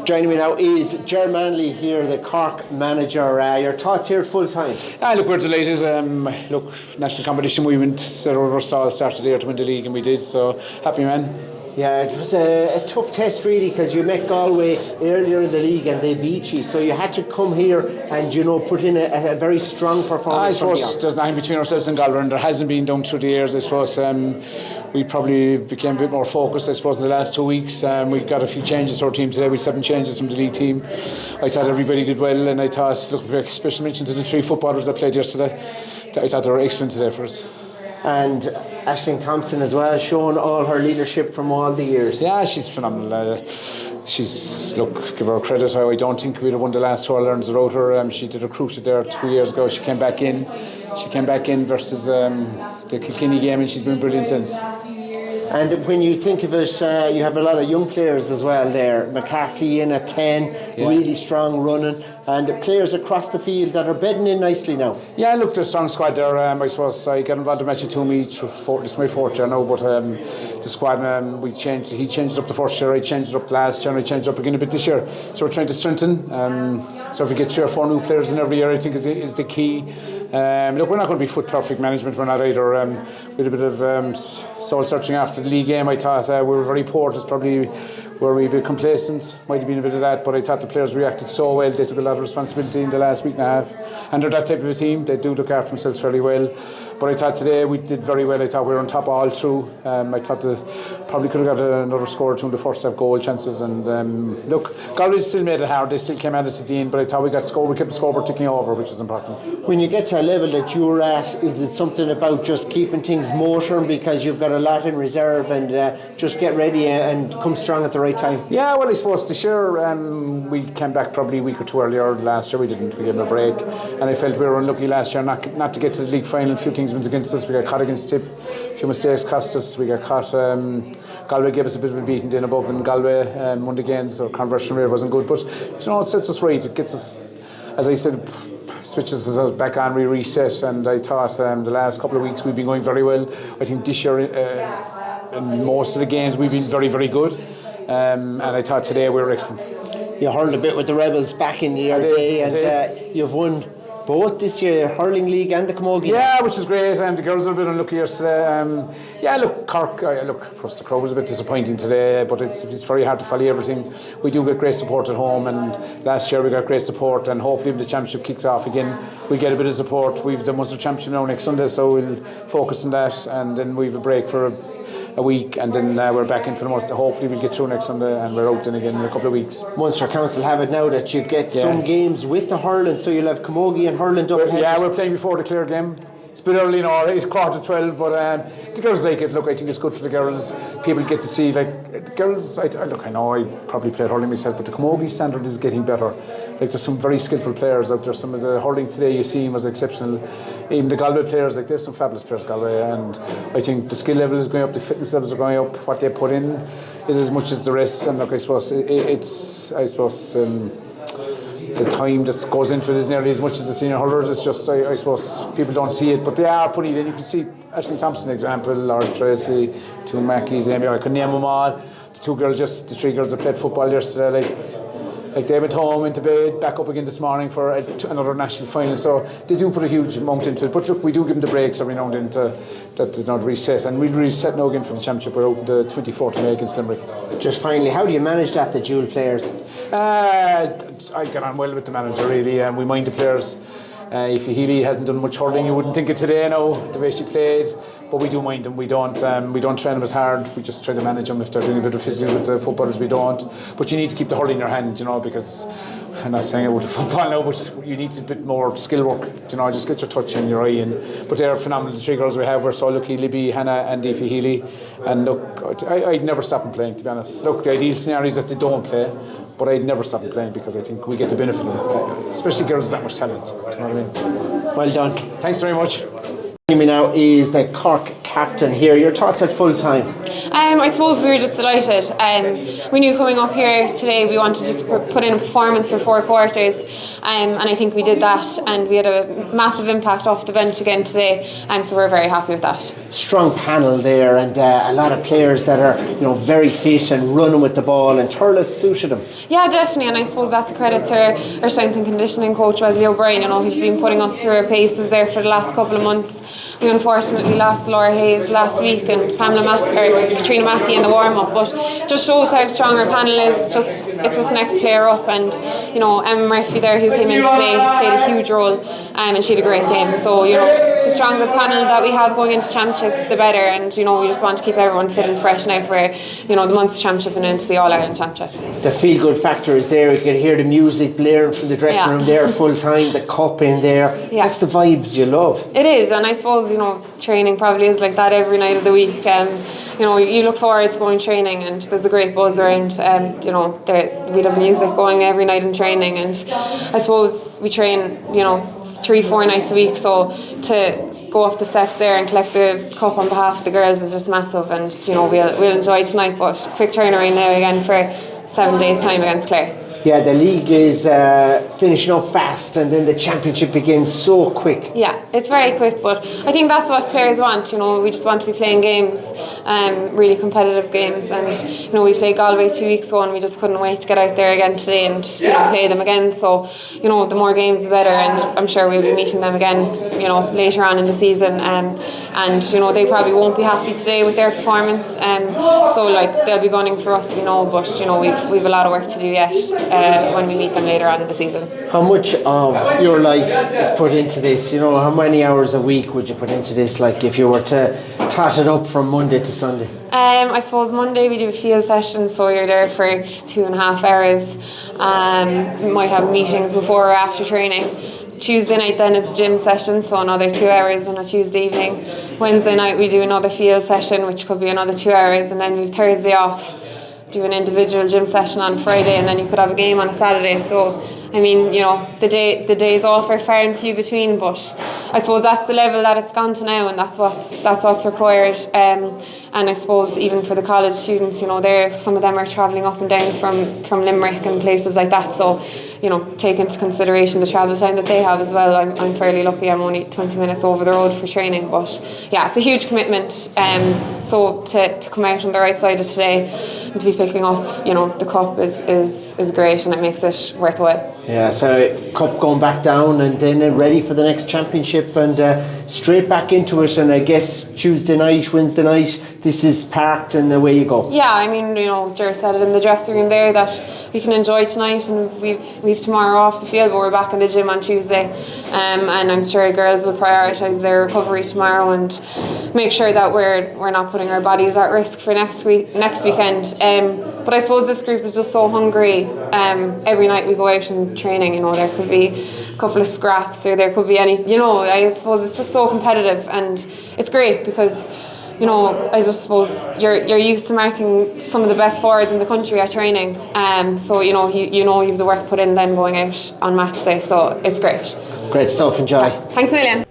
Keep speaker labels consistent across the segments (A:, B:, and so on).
A: Joining me now is Ger Manley here, the Cork manager. Your thoughts here at full time?
B: Look, we're delighted. National competition, we went our stall started there to win the league, and we did. So happy, man.
A: Yeah, it was a tough test really, because you met Galway earlier in the league and they beat you, so you had to come here and put in a very strong performance.
B: I suppose there's nothing between ourselves and Galway, and there hasn't been down through the years. I suppose we probably became a bit more focused, I suppose, in the last 2 weeks. We've got a few changes to our team today. We had 7 changes from the league team. I thought everybody did well, and I thought, look, special mention to the 3 footballers that played yesterday. I thought they were excellent today for us.
A: And Ashling Thompson as well, showing all her leadership from all the years.
B: Yeah, she's phenomenal. Give her credit. I don't think we'd have won the last 2 All-Irelands without her. She did recruited there 2 years ago. She came back in versus the Kilkenny game, and she's been brilliant since.
A: And when you think of it, you have a lot of young players as well there. McCarthy in at 10, really strong running, and players across the field that are bedding in nicely now.
B: Yeah, look, there's a strong squad there. I suppose I got involved in Matthew Toomey. This is my 4th year now, but the squad, he changed it up the first year, I changed it up the last year, and I changed it up again a bit this year. So we're trying to strengthen. So if we get 3 or 4 new players in every year, I think is the key. Look, we're not going to be foot perfect management, we're not either. We had a bit of soul searching after the league game. I thought we were very poor. It's probably where we were a bit complacent, might have been a bit of that, but I thought the players reacted so well. They took a lot of responsibility in the last week and a half, and they're that type of a team. They do look after themselves fairly well, but I thought today we did very well. I thought we were on top all through. I thought probably could have got another score or 2 in the first half goal chances, and look, Galway still made it hard. They still came at us at the end, but I thought we kept the scoreboard ticking over, which was important.
A: When you get to a level that you're at, is it something about just keeping things motoring because you've got a lot in reserve, and just get ready and come strong at the right time?
B: Yeah, well, I suppose this year we came back probably a week or 2 earlier. Last year we didn't. We gave them a break, and I felt we were unlucky last year not to get to the league final. A few things went against us. We got caught against Tip. A few mistakes cost us. We got caught. Galway gave us a bit of a beating then above, and Galway won the game, so conversion rate wasn't good. But it sets us right. It gets us, as I said, switches us back on, we reset, and I thought the last couple of weeks we've been going very well. I think this year in most of the games we've been very, very good, and I thought today we were excellent.
A: You hurled a bit with the Rebels back in your day, and you've won both this year, the Hurling League and the Camogie.
B: Yeah, which is great, and the girls are a bit unlucky yesterday. Cork, of course the crowd was a bit disappointing today, but it's very hard to follow everything. We do get great support at home, and last year we got great support, and hopefully when the championship kicks off again, we'll get a bit of support. We've the Munster Championship now next Sunday, so we'll focus on that, and then we have a break for a week, and then we're back in for the month. Hopefully we'll get through next Sunday, and we're out then again in a couple of weeks.
A: Munster Council have it now that you get some games with the hurling, so you'll have Camogie and hurling double headers.
B: Yeah, we're playing before the Clare game. It's a bit early now, it's 11:45, but the girls like it. Look, I think it's good for the girls. People get to see, like, the girls, I know I probably played hurling myself, but the Camogie standard is getting better. Like, there's some very skillful players out there. Some of the hurling today you see was exceptional. Even the Galway players, like, they have some fabulous players, Galway, and I think the skill level is going up, the fitness levels are going up. What they put in is as much as the rest, and look, I suppose the time that goes into it is nearly as much as the senior hurlers. It's just, I suppose people don't see it, but they are putting it in. You can see Ashling Thompson example, Laura Tracy, 2 Mackies, Amy, I could name them all. The 3 girls that played football yesterday, like they went home, into bed, back up again this morning for another national final. So they do put a huge amount into it. But look, we do give them the breaks every now and then to reset. And we'll reset now again for the championship. We're out the 24th of May against Limerick.
A: Just finally, how do you manage that, the dual players?
B: I get on well with the manager, really, and we mind the players. If Healy hasn't done much hurling, you wouldn't think it today now, the way she played. But we do mind them. We don't train them as hard. We just try to manage them. If they're doing a bit of physical with the footballers, we don't. But you need to keep the hurling in your hand, because I'm not saying about the football now, but you need a bit more skill work. Just get your touch and your eye in. But they're phenomenal. The 3 girls we have, we're so lucky, Libby, Hannah and Aoife Healy. And look, I'd never stop them playing, to be honest. Look, the ideal scenario is that they don't play, but I'd never stop them playing because I think we get the benefit of them, especially girls with that much talent. Do you know what I mean?
A: Well done.
B: Thanks very much.
A: Joining me now is the Cork captain here. Your thoughts at full time?
C: I suppose we were just delighted. We knew coming up here today we wanted to just put in a performance for 4 quarters, and I think we did that, and we had a massive impact off the bench again today, so we're very happy with that.
A: Strong panel there, and a lot of players that are very fit and running with the ball, and Turles suited them.
C: Yeah, definitely, and I suppose that's a credit to our strength and conditioning coach Wesley O'Brien. He's been putting us through our paces there for the last couple of months. We unfortunately lost Laura Hayes last week and Katrina Mackey in the warm-up, but just shows how strong our panel is. It's just next player up, and Emma Murphy there, who came in today, played a huge role, and she had a great game. So the stronger panel that we have going into championship, the better, and we just want to keep everyone fit and fresh now for the Munster Championship and into the All-Ireland Championship.
A: The feel-good factor is there. You can hear the music blaring from the dressing room there full time, the cup in there. Yeah. That's the vibes you love.
C: It is, and I suppose training probably is like that every night of the week. You look forward to going training, and there's a great buzz around. We'd have music going every night in training, and I suppose we train 3-4 nights a week, so to go up the steps there and collect the cup on behalf of the girls is just massive, and we'll enjoy tonight, but quick turnaround now again for 7 days time against Clare.
A: Yeah, the league is finishing up fast, and then the championship begins so quick.
C: Yeah, it's very quick, but I think that's what players want. We just want to be playing games, really competitive games, and we played Galway 2 weeks ago, and we just couldn't wait to get out there again today and play them again. So the more games the better, and I'm sure we'll be meeting them again later on in the season, and they probably won't be happy today with their performance, so they'll be gunning for us, but we've a lot of work to do yet when we meet them later on in the season.
A: How much of your life is put into this? How many hours a week would you put into this, like if you were to tot it up from Monday to Sunday?
C: I suppose Monday we do a field session, so you're there for 2.5 hours. We might have meetings before or after training. Tuesday night then is a gym session, so another 2 hours on a Tuesday evening. Wednesday night we do another field session, which could be another 2 hours, and then we've Thursday off, do an individual gym session on Friday, and then you could have a game on a Saturday. So the days off are far and few between, but I suppose that's the level that it's gone to now, and that's what's required. And I suppose even for the college students, some of them are travelling up and down from Limerick and places like that, so take into consideration the travel time that they have as well. I'm fairly lucky, I'm only 20 minutes over the road for training, but yeah, it's a huge commitment. So to come out on the right side of today and to be picking up the cup is great, and it makes it worthwhile.
A: Yeah, so cup going back down, and then ready for the next championship, and straight back into it. And I guess Tuesday night, Wednesday night, this is parked and away you go.
C: Yeah, Ger said it in the dressing room there that we can enjoy tonight, and we've tomorrow off the field, but we're back in the gym on Tuesday, and I'm sure girls will prioritise their recovery tomorrow and make sure that we're not putting our bodies at risk for next weekend. But I suppose this group is just so hungry. Every night we go out and training, there could be a couple of scraps, or there could be any, I suppose it's just so competitive, and it's great because I just suppose you're used to marking some of the best forwards in the country at training, so you've the work put in then going out on match day, so it's great.
A: Great stuff, enjoy.
C: Thanks a million.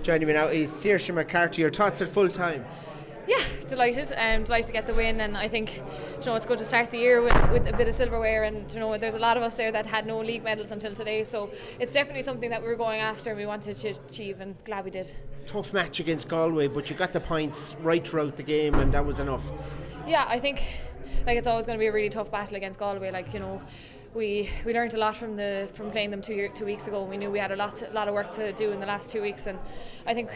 A: Joining me now is Saoirse McCarthy. Your thoughts at full time?
D: Yeah, delighted to get the win, and I think it's good to start the year with a bit of silverware, and there's a lot of us there that had no league medals until today, so it's definitely something that we were going after and we wanted to achieve, and glad we did.
A: Tough match against Galway, but you got the points right throughout the game, and that was enough.
D: Yeah, I think it's always going to be a really tough battle against Galway. We learned a lot from playing them 2 weeks ago. We knew we had a lot of work to do in the last 2 weeks, and I think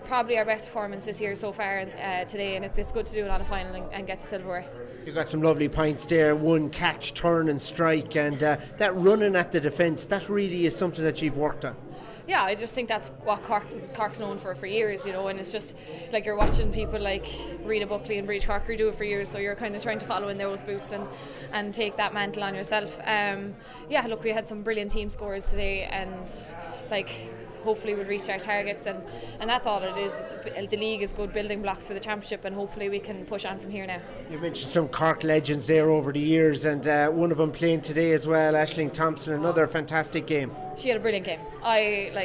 D: probably our best performance this year so far today, and it's good to do it on a final and get the silverware.
A: You got some lovely points there, one catch, turn and strike, and that running at the defence, that really is something that you've worked on.
D: Yeah, I just think that's what Cork's known for years, and it's just like you're watching people like Rita Buckley and Breach Corker do it for years, so you're kind of trying to follow in those boots and take that mantle on yourself. We had some brilliant team scores today, and hopefully we'll reach our targets, and that's all it is. The league is good building blocks for the championship, and hopefully we can push on from here now. You
A: mentioned some Cork legends there over the years, and one of them playing today as well, Ashling Thompson, another fantastic game.
D: She had a brilliant game.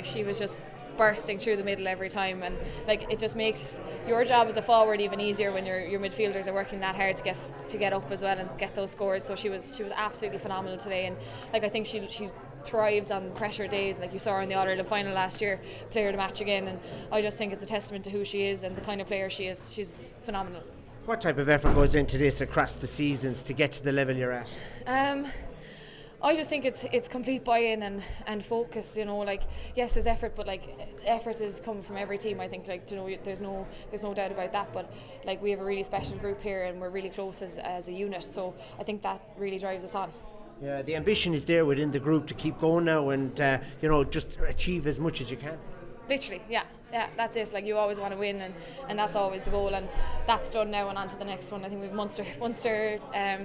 D: She was just bursting through the middle every time, and like it just makes your job as a forward even easier when your midfielders are working that hard to get up as well and get those scores. So she was absolutely phenomenal today, and like I think she thrives on pressure days, like you saw her in the All-Ireland final last year, player of the match again, and I just think it's a testament to who she is and the kind of player she is. She's phenomenal.
A: What type of effort goes into this across the seasons to get to the level you're at?
D: I just think it's complete buy-in and focus. Like yes, there's effort, but like effort is coming from every team. I think there's no doubt about that. But like we have a really special group here, and we're really close as a unit. So I think that really drives us on.
A: Yeah, the ambition is there within the group to keep going now and just achieve as much as you can.
D: Literally, yeah, that's it. Like you always want to win, and that's always the goal, and that's done now and on to the next one. I think we've Munster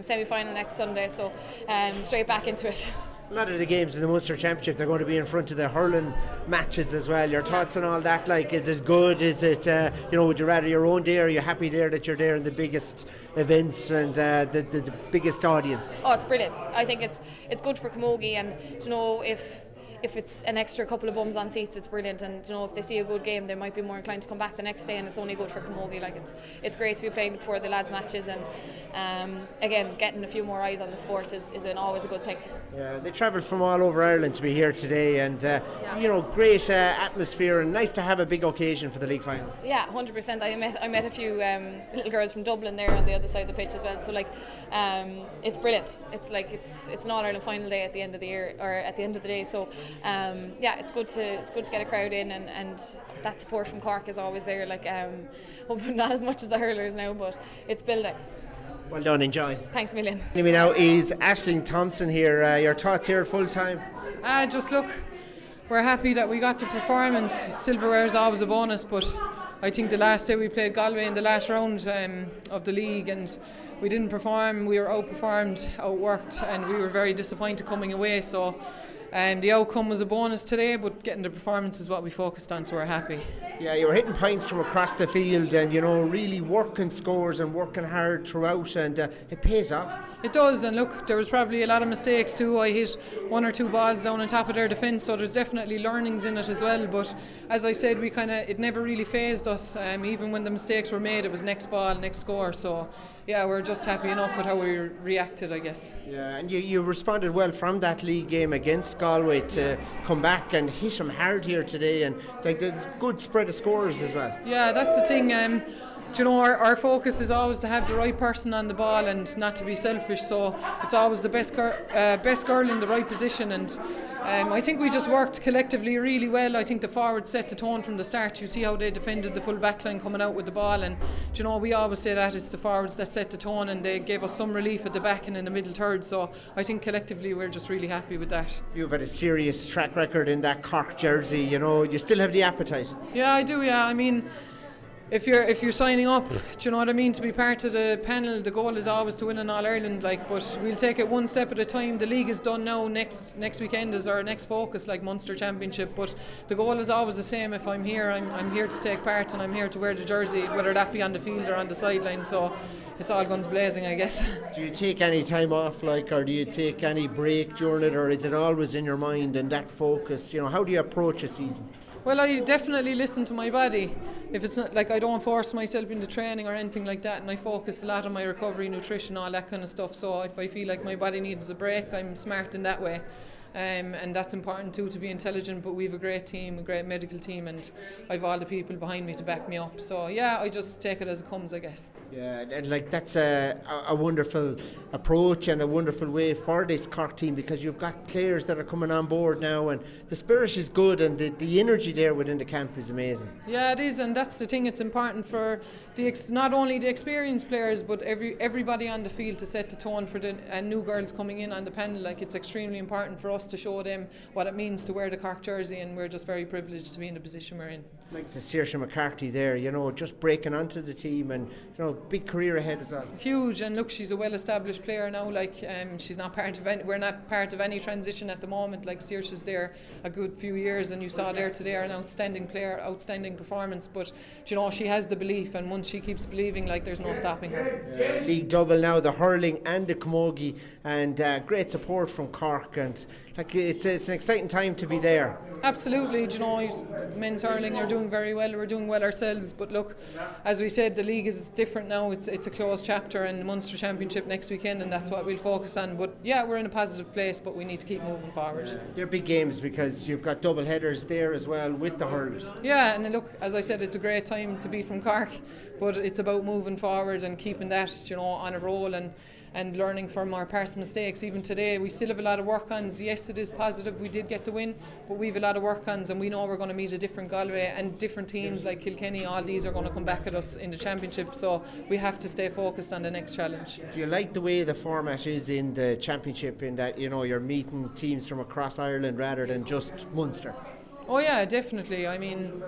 D: semi-final next Sunday, so straight back into it.
A: A lot of the games in the Munster Championship, they're going to be in front of the hurling matches as well. Your thoughts on all that? Like, is it good? Is it, would you rather your own day, or are you happy there that you're there in the biggest events and the biggest audience?
D: Oh, it's brilliant. I think it's good for Camogie, and if it's an extra couple of bums on seats, it's brilliant. And if they see a good game, they might be more inclined to come back the next day, and it's only good for Camogie. Like it's great to be playing before the lads' matches, and again, getting a few more eyes on the sport is always a good thing.
A: Yeah, they travelled from all over Ireland to be here today, and great atmosphere, and nice to have a big occasion for the league finals.
D: Yeah, 100%. I met a few little girls from Dublin there on the other side of the pitch as well. So it's brilliant. It's like it's an All Ireland final day at the end of the year, or at the end of the day. So it's good to get a crowd in, and that support from Cork is always there. Like not as much as the hurlers now, but it's building.
A: Well done, enjoy.
D: Thanks a million.
A: Joining me now is Ashling Thompson here. Your thoughts here at full time?
E: Just look, we're happy that we got the performance. Silverware is always a bonus, but I think the last day we played Galway in the last round of the league, and we didn't perform. We were outperformed, outworked, and we were very disappointed coming away. So the outcome was a bonus today, but getting the performance is what we focused on, so we're happy.
A: Yeah, you were hitting points from across the field, and really working scores and working hard throughout, and it pays off.
E: It does, and look, there was probably a lot of mistakes too. I hit one or two balls down on top of their defence, so there's definitely learnings in it as well. But as I said, it never really fazed us. Even when the mistakes were made, it was next ball, next score. So yeah, we're just happy enough with how we reacted, I guess.
A: Yeah, and you responded well from that league game against Galway to come back and hit them hard here today, and there's a good spread of scores as well.
E: Yeah, that's the thing. Our focus is always to have the right person on the ball and not to be selfish. So it's always the best girl in the right position, and I think we just worked collectively really well. I think the forwards set the tone from the start. You see how they defended the full back line coming out with the ball, and we always say that it's the forwards that set the tone, and they gave us some relief at the back and in the middle third. So I think collectively we're just really happy with that.
A: You've had a serious track record in that Cork jersey. You still have the appetite.
E: Yeah, I do. Yeah, I mean, if you're signing up, do you know what I mean, to be part of the panel, the goal is always to win an All-Ireland, but we'll take it one step at a time. The league is done now. Next weekend is our next focus, like Munster Championship, but the goal is always the same. If I'm here, I'm here to take part, and I'm here to wear the jersey, whether that be on the field or on the sideline. So it's all guns blazing, I guess.
A: Do you take any time off, or do you take any break during it, or is it always in your mind and that focus? How do you approach a season?
E: Well, I definitely listen to my body. If it's not I don't force myself into training or anything like that, and I focus a lot on my recovery, nutrition, all that kind of stuff. So if I feel like my body needs a break, I'm smart in that way. And that's important too, to be intelligent. But we have a great team, a great medical team, and I've all the people behind me to back me up. So yeah, I just take it as it comes, I guess. Yeah,
A: and that's a wonderful approach and a wonderful way for this Cork team, because you've got players that are coming on board now, and the spirit is good, and the energy there within the camp is amazing.
E: Yeah, it is, and that's the thing. It's important for not only the experienced players, but everybody on the field to set the tone for the new girls coming in on the panel. It's extremely important for us to show them what it means to wear the Cork jersey, and we're just very privileged to be in the position we're in.
A: Like Saoirse McCarthy there, just breaking onto the team, and big career ahead as well.
E: Huge, and look, she's a well-established player now. She's not we're not part of any transition at the moment. Saoirse's there a good few years, and you saw there today an outstanding player, outstanding performance. But she has the belief, and once she keeps believing, there's no stopping her.
A: League double now, the hurling and the camogie, and great support from Cork, and like it's an exciting time to be there.
E: Absolutely, you know, men's hurling are doing very well. We're doing well ourselves. But look, as we said, the league is different now. It's a closed chapter, and the Munster Championship next weekend, and that's what we'll focus on. But yeah, we're in a positive place, but we need to keep moving forward.
A: They're big games because you've got double headers there as well with the hurlers.
E: Yeah, and look, as I said, it's a great time to be from Cork, but it's about moving forward and keeping that, you know, on a roll and learning from our past mistakes. Even today, we still have a lot of work-ons. Yes, it is positive we did get the win, but we have a lot of work-ons, and we know we're going to meet a different Galway and different teams like Kilkenny. All these are going to come back at us in the championship, so we have to stay focused on the next challenge.
A: Do you like the way the format is in the championship, in that, you know, you're meeting teams from across Ireland rather than just Munster?
E: Oh yeah, definitely. I mean,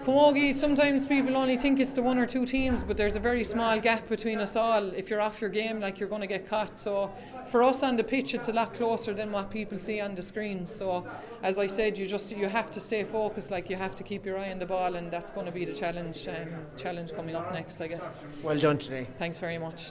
E: Camogie, sometimes people only think it's the one or two teams, but there's a very small gap between us all. If you're off your game, like, you're going to get caught. So for us on the pitch, it's a lot closer than what people see on the screens. So as I said, you have to stay focused. Like, you have to keep your eye on the ball, and that's going to be the challenge coming up next, I guess.
A: Well done today.
E: Thanks very much.